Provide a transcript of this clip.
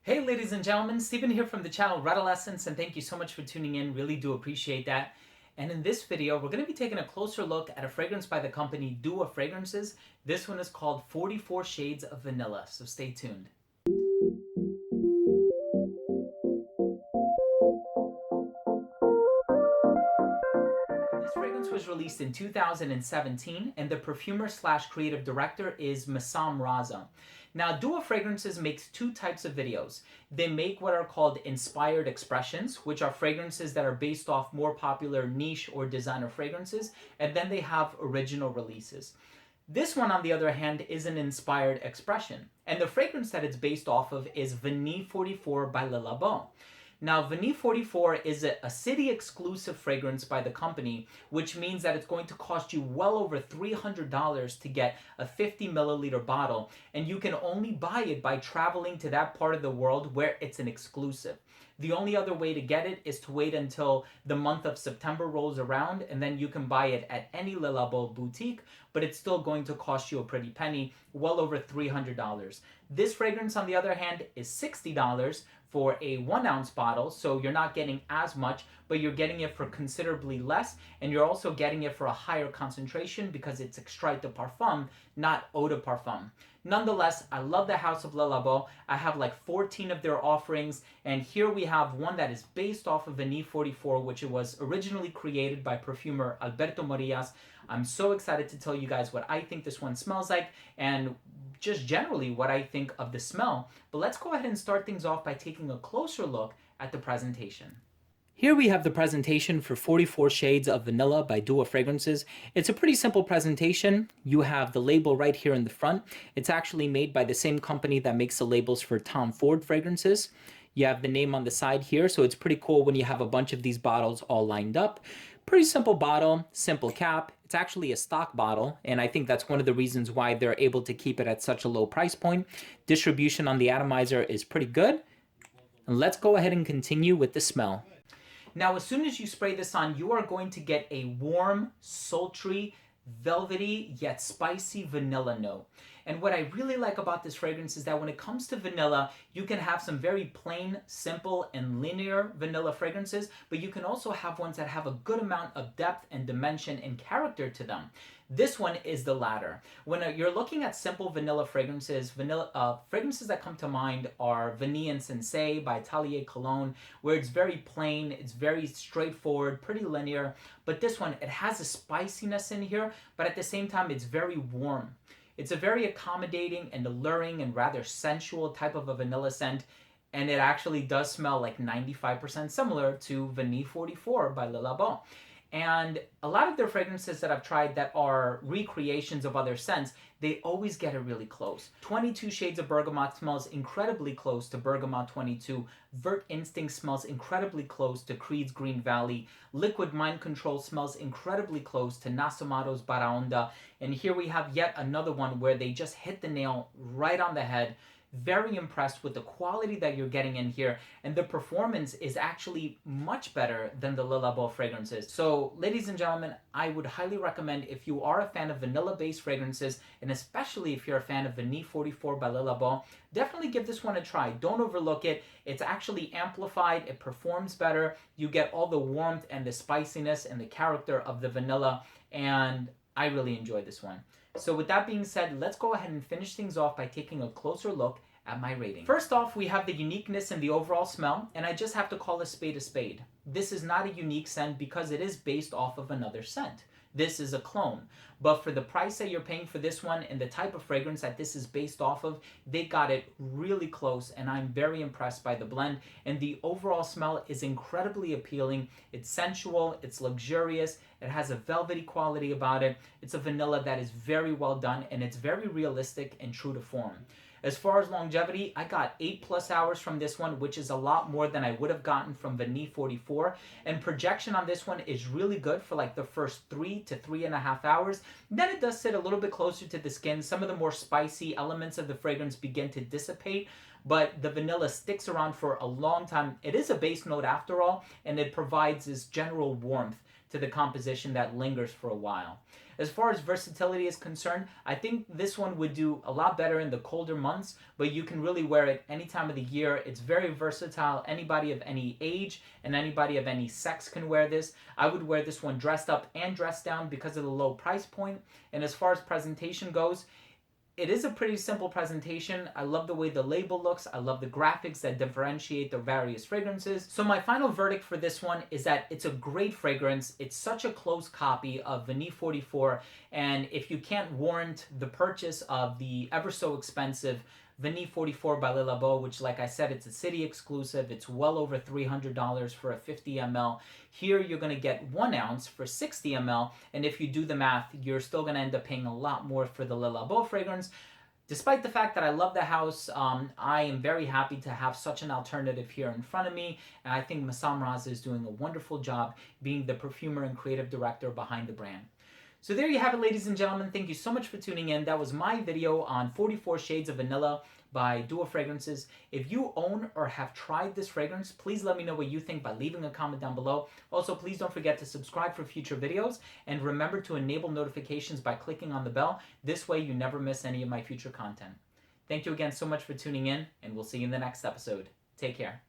Hey ladies and gentlemen, Stephen here from the channel Redolescence, and thank you so much for tuning in. Really do appreciate that. And in this video, we're going to be taking a closer look at a fragrance by the company Dua Fragrances. This one is called 44 Shades of Vanilla, so stay tuned. This fragrance was released in 2017, and the perfumer slash creative director is Massam Raza. Now, Dua Fragrances makes two types of videos. They make what are called inspired expressions, which are fragrances that are based off more popular niche or designer fragrances, and then they have original releases. This one, on the other hand, is an inspired expression, and the fragrance that it's based off of is Vanille 44 by Le Labo. Now, Vanille 44 is a city-exclusive fragrance by the company, which means that it's going to cost you well over $300 to get a 50 milliliter bottle, and you can only buy it by traveling to that part of the world where it's an exclusive. The only other way to get it is to wait until the month of September rolls around, and then you can buy it at any Le Labo boutique, but it's still going to cost you a pretty penny, well over $300. This fragrance, on the other hand, is $60 for a 1 ounce bottle, so you're not getting as much, but you're getting it for considerably less, and you're also getting it for a higher concentration because it's extrait de parfum, not eau de parfum. Nonetheless, I love the House of Le Labo. I have like 14 of their offerings, and here we have one that is based off of Vanille 44, which it was originally created by perfumer Alberto Morillas. I'm so excited to tell you guys what I think this one smells like, and just generally what I think of the smell. But let's go ahead and start things off by taking a closer look at the presentation. Here we have the presentation for 44 Shades of Vanilla by Dua Fragrances. It's a pretty simple presentation. You have the label right here in the front. It's actually made by the same company that makes the labels for Tom Ford fragrances. You have the name on the side here, so it's pretty cool when you have a bunch of these bottles all lined up. Pretty simple bottle, simple cap. It's actually a stock bottle, and I think that's one of the reasons why they're able to keep it at such a low price point. Distribution on the atomizer is pretty good. And let's go ahead and continue with the smell. Now, as soon as you spray this on, you are going to get a warm, sultry, velvety, yet spicy vanilla note. And what I really like about this fragrance is that when it comes to vanilla, you can have some very plain, simple, and linear vanilla fragrances, but you can also have ones that have a good amount of depth and dimension and character to them. This one is the latter. When you're looking at simple vanilla fragrances, fragrances that come to mind are Vanille and Sensei by Atelier Cologne, where it's very plain, it's very straightforward, pretty linear. But this one, it has a spiciness in here, but at the same time, it's very warm. It's a very accommodating and alluring and rather sensual type of a vanilla scent, and it actually does smell like 95% similar to Vanille 44 by Le Labo. And a lot of their fragrances that I've tried that are recreations of other scents, they always get it really close. 22 Shades of Bergamot smells incredibly close to Bergamot 22. Vert Instinct smells incredibly close to Creed's Green Valley. Liquid Mind Control smells incredibly close to Nasomato's Baraonda. And here we have yet another one where they just hit the nail right on the head. Very impressed with the quality that you're getting in here, and the performance is actually much better than the Le Labo fragrances. So, ladies and gentlemen, I would highly recommend, if you are a fan of vanilla-based fragrances, and especially if you're a fan of Vanille 44 by Le Labo, definitely give this one a try. Don't overlook it. It's actually amplified. It performs better. You get all the warmth and the spiciness and the character of the vanilla, and I really enjoy this one. So with that being said, let's go ahead and finish things off by taking a closer look at my rating. First off, we have the uniqueness in the overall smell, and I just have to call a spade a spade. This is not a unique scent because it is based off of another scent. This is a clone. But for the price that you're paying for this one and the type of fragrance that this is based off of, they got it really close, and I'm very impressed by the blend. And the overall smell is incredibly appealing. It's sensual, it's luxurious, it has a velvety quality about it. It's a vanilla that is very well done, and it's very realistic and true to form. As far as longevity, I got 8+ hours from this one, which is a lot more than I would have gotten from Vanille 44. And projection on this one is really good for like the first 3 to 3.5 hours. Then it does sit a little bit closer to the skin. Some of the more spicy elements of the fragrance begin to dissipate, but the vanilla sticks around for a long time. It is a base note after all, and it provides this general warmth. to the composition that lingers for a while. As far as versatility is concerned, I think this one would do a lot better in the colder months, but you can really wear it any time of the year. It's very versatile. Anybody of any age and anybody of any sex can wear this. I would wear this one dressed up and dressed down because of the low price point. And as far as presentation goes, it is a pretty simple presentation. I love the way the label looks. I love the graphics that differentiate the various fragrances. So my final verdict for this one is that it's a great fragrance. It's such a close copy of Vanille 44. And if you can't warrant the purchase of the ever so expensive Vanille 44 by Le Labo, which, like I said, it's a city exclusive. It's well over $300 for a 50 ml. Here you're going to get 1 ounce for 60 ml, and if you do the math, you're still going to end up paying a lot more for the Le Labo fragrance. Despite the fact that I love the house, I am very happy to have such an alternative here in front of me, and I think Massam Raza is doing a wonderful job being the perfumer and creative director behind the brand. So there you have it, ladies and gentlemen. Thank you so much for tuning in. That was my video on 44 Shades of Vanilla by Duo Fragrances. If you own or have tried this fragrance, please let me know what you think by leaving a comment down below. Also, please don't forget to subscribe for future videos, and remember to enable notifications by clicking on the bell. This way you never miss any of my future content. Thank you again so much for tuning in, and we'll see you in the next episode. Take care.